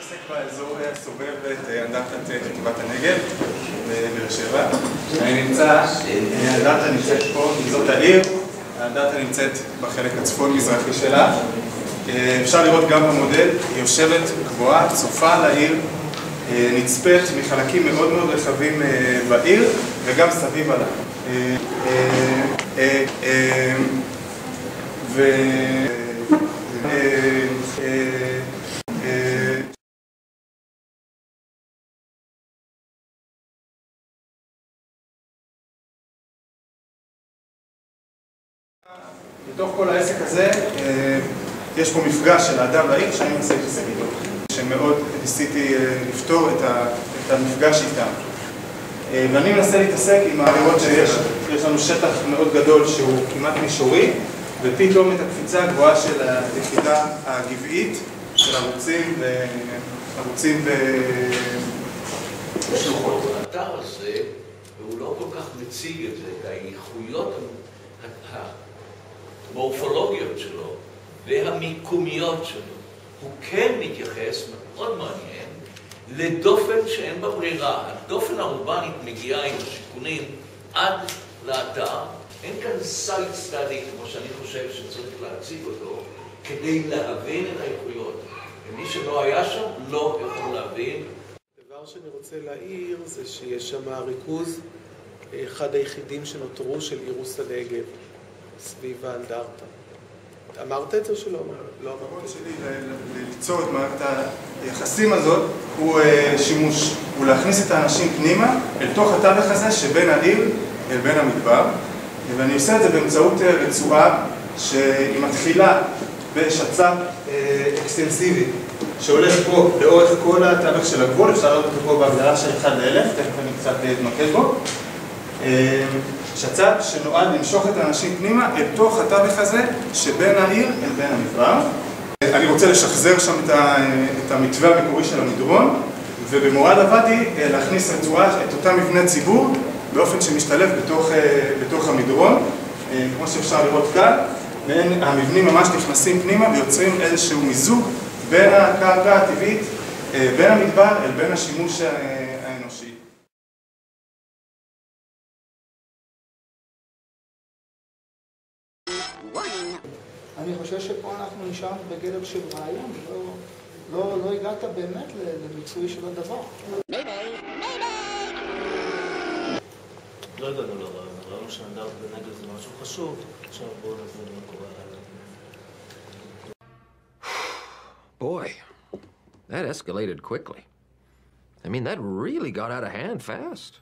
מתעסק באזור הסובב את אנדרטת חטיבת הנגב בבאר שבע. האנדרטה נמצאת פה, זאת העיר. האנדרטה נמצאת בחלק הצפון-מזרחי שלה. אפשר לראות גם במודל, היא יושבת גבוהה, צופה לעיר, נצפית מחלקים מאוד מאוד רחבים בעיר וגם סביב עליו. בתוך כל העסק הזה יש פה מפגש של האדם לעיר שאני מנסה להתעסק איתו, שמאוד ניסיתי לפתור את המפגש איתם. ואני מנסה להתעסק עם לראות שיש לנו שטח מאוד גדול שהוא כמעט מישורי, ופתאום את הקפיצה הגבוהה של היחידה הגבעית של ערוצים ושלוחות. האתר הזה, והוא לא כל כך מציג את זה, את האיכויות המורפולוגיות שלו והמיקומיות שלו. הוא כן מתייחס, מאוד מעניין, לדופן שאין בה ברירה. הדופן האורבנית מגיעה עם השיכונים עד לאתר. אין כאן סייט סטאדי, כמו שאני חושב שצריך להציג אותו, כדי להבין את האיכויות. ומי שלא היה שם לא יכול להבין. הדבר שאני רוצה להעיר זה שיש שם ריכוז, אחד היחידים שנותרו של אירוס הנגב, סביב האנדרטה. אמרת את זה שלא? לא אמרת. הרעיון שלי ליצור את מערכת היחסים הזאת הוא שימוש, הוא להכניס את האנשים פנימה אל תוך התווך הזה שבין העיר אל בין המדבר, ואני עושה את זה באמצעות רצועה שהיא מתחילה בשצ"פ אקסטנסיבי שהולך פה לאורך כל התווך של הגבול, אפשר לראות אותו פה בהגדרה של 1 ל-1000, תכף אני קצת אתמקד בו. שצ"פ שנועד למשוך את האנשים פנימה אל תוך התווך הזה שבין העיר אל בין המדבר. אני רוצה לשחזר שם את המתווה המקורי של המדרון, ובמורד הוואדי להכניס רצועה, את אותה מבנה ציבור, באופן שמשתלב בתוך המדרון, כמו שאפשר לראות כאן. המבנים ממש נכנסים פנימה ויוצרים איזשהו מיזוג בין הקרקע הטבעית, בין המדבר אל בין השימוש האנושי. אני חושב שפה אנחנו נשארנו בגדר של רעיון, לא הגעת באמת למיצוי של הדבר. לא הגענו לרעיון, הרעיון שהאנדרטה בנגב זה משהו חשוב, עכשיו בואו נבין מה קורה הלאה. Boy, that escalated quickly. I mean, that really got out of hand fast.